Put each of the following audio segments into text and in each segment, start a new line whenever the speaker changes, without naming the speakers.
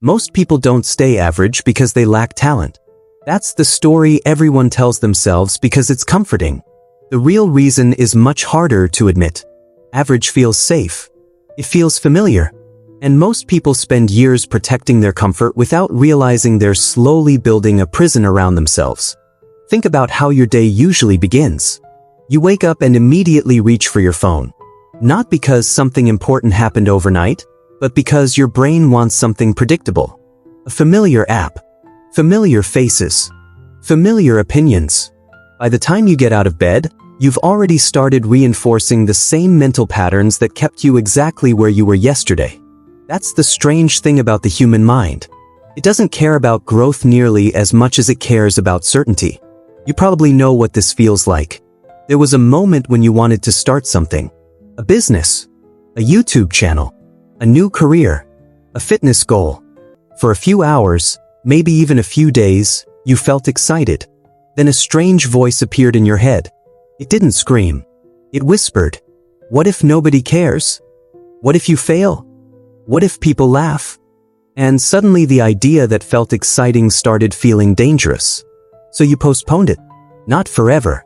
Most people don't stay average because they lack talent. That's the story everyone tells themselves because it's comforting. The real reason is much harder to admit. Average feels safe. It feels familiar. And most people spend years protecting their comfort without realizing they're slowly building a prison around themselves. Think about how your day usually begins. You wake up and immediately reach for your phone. Not because something important happened overnight, but because your brain wants something predictable. A familiar app. Familiar faces. Familiar opinions. By the time you get out of bed, you've already started reinforcing the same mental patterns that kept you exactly where you were yesterday. That's the strange thing about the human mind. It doesn't care about growth nearly as much as it cares about certainty. You probably know what this feels like. There was a moment when you wanted to start something. A business. A YouTube channel. A new career. A fitness goal. For a few hours, maybe even a few days, you felt excited. Then a strange voice appeared in your head. It didn't scream. It whispered, "What if nobody cares? What if you fail? What if people laugh?" And suddenly the idea that felt exciting started feeling dangerous. So you postponed it. Not forever.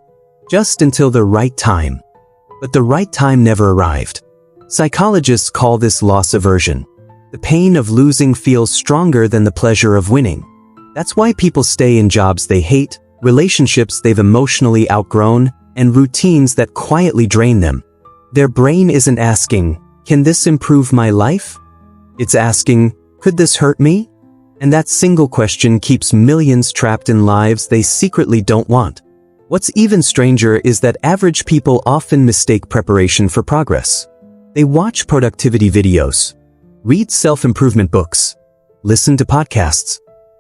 Just until the right time. But the right time never arrived. Psychologists call this loss aversion. The pain of losing feels stronger than the pleasure of winning. That's why people stay in jobs they hate, relationships they've emotionally outgrown, and routines that quietly drain them. Their brain isn't asking, "Can this improve my life?" It's asking, "Could this hurt me?" And that single question keeps millions trapped in lives they secretly don't want. What's even stranger is that average people often mistake preparation for progress. They watch productivity videos, read self-improvement books, listen to podcasts,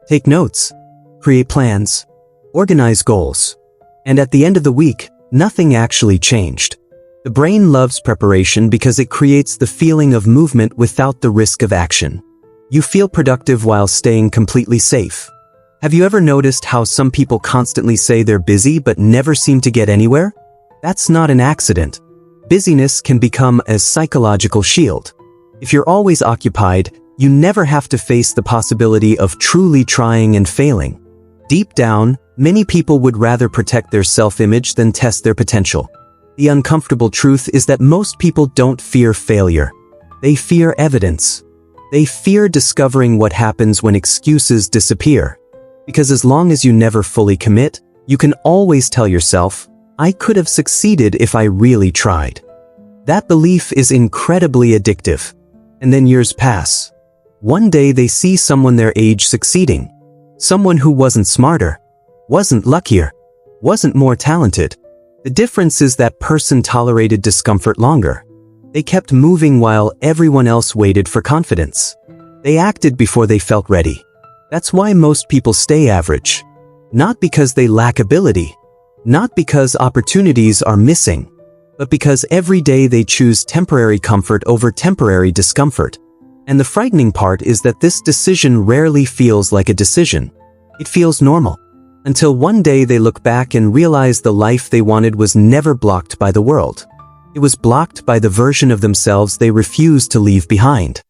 take notes, create plans, organize goals. And at the end of the week, nothing actually changed. The brain loves preparation because it creates the feeling of movement without the risk of action. You feel productive while staying completely safe. Have you ever noticed how some people constantly say they're busy but never seem to get anywhere? That's not an accident. Busyness can become a psychological shield. If you're always occupied, you never have to face the possibility of truly trying and failing. Deep down, many people would rather protect their self-image than test their potential. The uncomfortable truth is that most people don't fear failure. They fear evidence. They fear discovering what happens when excuses disappear. Because as long as you never fully commit, you can always tell yourself, "I could have succeeded if I really tried." That belief is incredibly addictive. And then years pass. One day they see someone their age succeeding. Someone who wasn't smarter, wasn't luckier, wasn't more talented. The difference is that person tolerated discomfort longer. They kept moving while everyone else waited for confidence. They acted before they felt ready. That's why most people stay average. Not because they lack ability. Not because opportunities are missing. But because every day they choose temporary comfort over temporary discomfort. And the frightening part is that this decision rarely feels like a decision. It feels normal. Until one day they look back and realize the life they wanted was never blocked by the world. It was blocked by the version of themselves they refused to leave behind.